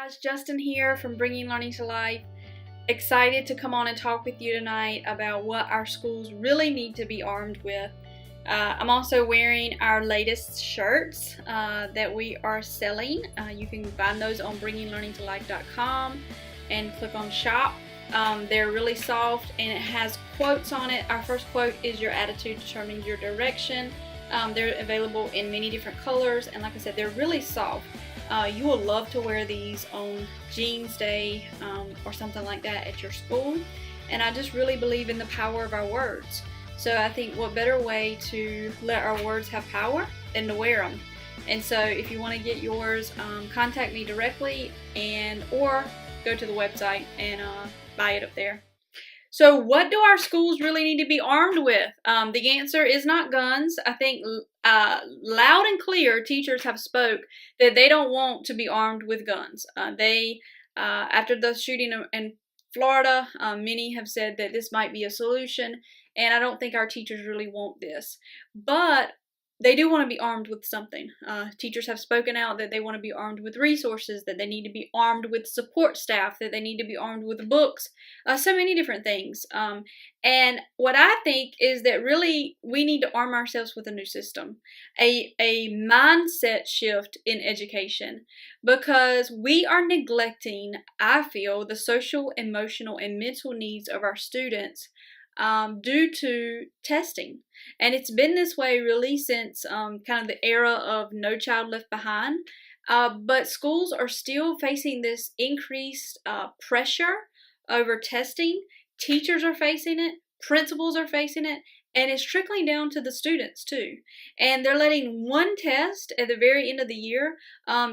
Guys, Justin here from Bringing Learning to Life. Excited to come on and talk with you tonight about what our schools really need to be armed with. I'm also wearing our latest shirts that we are selling. You can find those on bringinglearningtolife.com and click on shop. They're really soft and it has quotes on it. Our first quote is "Your attitude determines your direction." They're available in many different colors, and like I said, they're really soft. You will love to wear these on Jeans Day or something like that at your school. And I just really believe in the power of our words. So I think what better way to let our words have power than to wear them. And so if you want to get yours, contact me directly or go to the website and buy it up there. So what do our schools really need to be armed with? The answer is not guns. I think loud and clear teachers have spoke that they don't want to be armed with guns. After the shooting in Florida, many have said that this might be a solution, and I don't think our teachers really want this. But they do want to be armed with something. Teachers have spoken out that they want to be armed with resources, that they need to be armed with support staff, that they need to be armed with books, so many different things. And what I think is that really we need to arm ourselves with a new system, a mindset shift in education, because we are neglecting, I feel, the social, emotional, and mental needs of our students due to testing. And it's been this way really since kind of the era of No Child Left Behind. But schools are still facing this increased pressure over testing. Teachers are facing it, principals are facing it, and it's trickling down to the students too. And they're letting one test at the very end of the year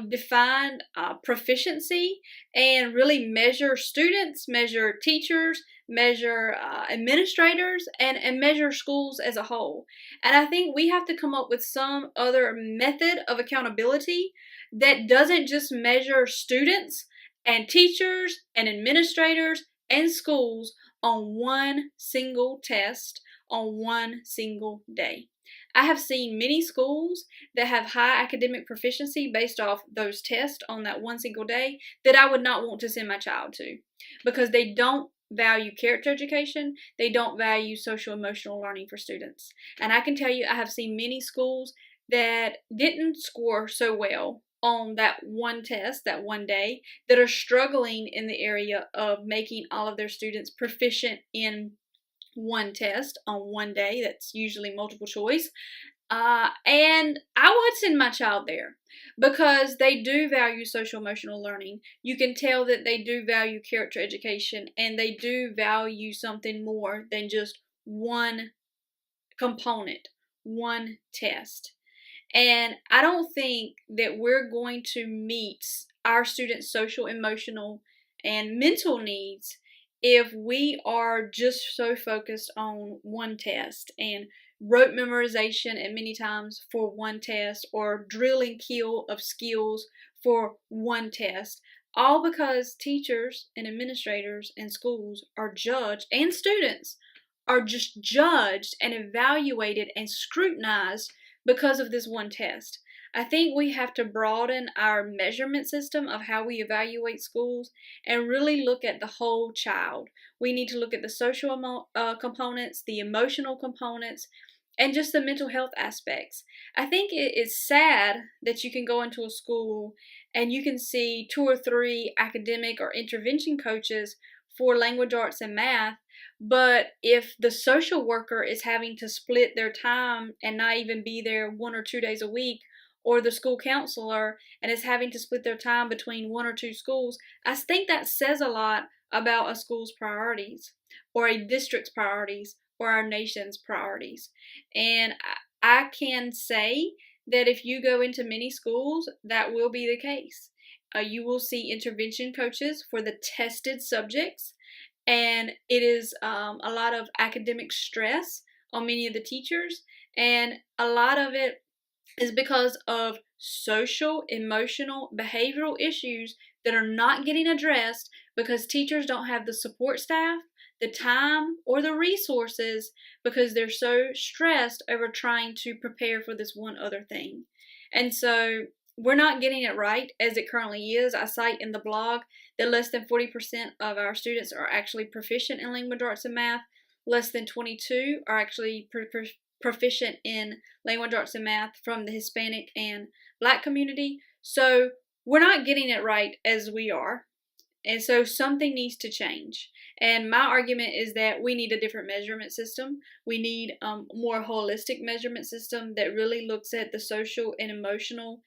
define proficiency and really measure students, measure teachers, measure administrators, and measure schools as a whole. And I think we have to come up with some other method of accountability that doesn't just measure students and teachers and administrators and schools on one single test on one single day. I have seen many schools that have high academic proficiency based off those tests on that one single day that I would not want to send my child to, because they don't value character education, they don't value social emotional learning for students. And I can tell you, I have seen many schools that didn't score so well on that one test, that one day, that are struggling in the area of making all of their students proficient in one test on one day. That's usually multiple choice. And I would send my child there because they do value social emotional learning. You can tell that they do value character education, and they do value something more than just one component, one test. And I don't think that we're going to meet our students' social, emotional, and mental needs if we are just so focused on one test and rote memorization at many times for one test, or drill and kill of skills for one test, all because teachers and administrators and schools are judged, and students are just judged and evaluated and scrutinized because of this one test. I think we have to broaden our measurement system of how we evaluate schools and really look at the whole child. We need to look at the social components, the emotional components, and just the mental health aspects. I think it is sad that you can go into a school and you can see 2 or 3 academic or intervention coaches for language arts and math, but if the social worker is having to split their time and not even be there 1 or 2 days a week, or the school counselor and is having to split their time between 1 or 2 schools, I think that says a lot about a school's priorities, or a district's priorities, or our nation's priorities. And I can say that if you go into many schools, that will be the case. You will see intervention coaches for the tested subjects, and it is a lot of academic stress on many of the teachers, and a lot of it is because of social, emotional, behavioral issues that are not getting addressed because teachers don't have the support staff, the time, or the resources, because they're so stressed over trying to prepare for this one other thing. And so we're not getting it right as it currently is. I cite in the blog that less than 40% of our students are actually proficient in language arts and math. Less than 22 are actually proficient in language arts and math from the Hispanic and Black community. So we're not getting it right as we are. And so something needs to change. And my argument is that we need a different measurement system. We need a more holistic measurement system that really looks at the social and emotional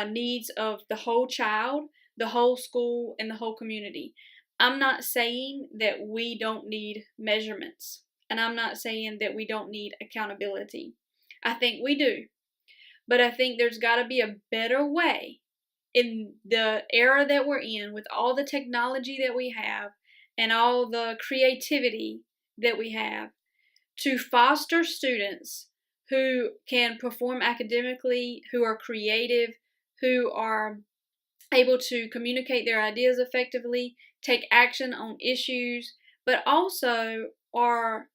needs of the whole child, the whole school, and the whole community. I'm not saying that we don't need measurements, and I'm not saying that we don't need accountability. I think we do. But I think there's got to be a better way in the era that we're in, with all the technology that we have and all the creativity that we have, to foster students who can perform academically, who are creative, who are able to communicate their ideas effectively, take action on issues, but also are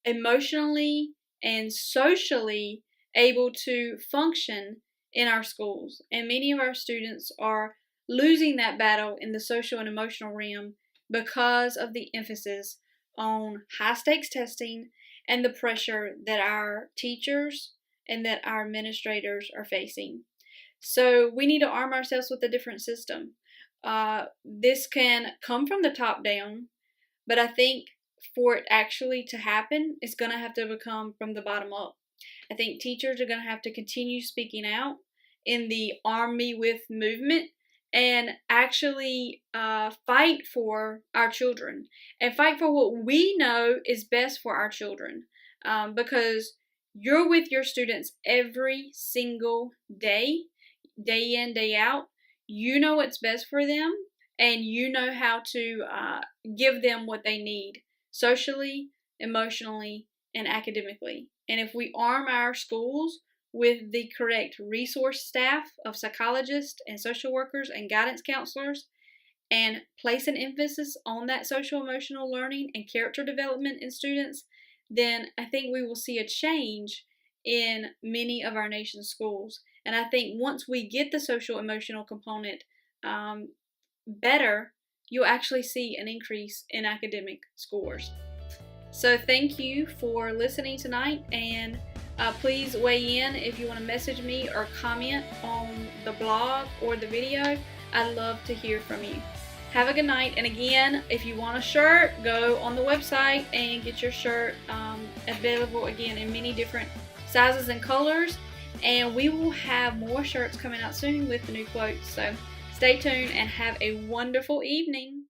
emotionally and socially able to function in our schools. And many of our students are losing that battle in the social and emotional realm because of the emphasis on high stakes testing and the pressure that our teachers and that our administrators are facing. So we need to arm ourselves with a different system. This can come from the top down, but I think for it actually to happen, it's going to have to come from the bottom up. I think teachers are going to have to continue speaking out in the Arm Me With movement and actually fight for our children and fight for what we know is best for our children, because you're with your students every single day, day in, day out. You know what's best for them, and you know how to give them what they need socially, emotionally, and academically. And if we arm our schools with the correct resource staff of psychologists and social workers and guidance counselors, and place an emphasis on that social emotional learning and character development in students, then I think we will see a change in many of our nation's schools. And I think once we get the social emotional component better, you'll actually see an increase in academic scores. So thank you for listening tonight, and please weigh in if you want to message me or comment on the blog or the video. I'd love to hear from you. Have a good night, and again, if you want a shirt, go on the website and get your shirt available again in many different sizes and colors, and we will have more shirts coming out soon with the new quotes. So stay tuned and have a wonderful evening.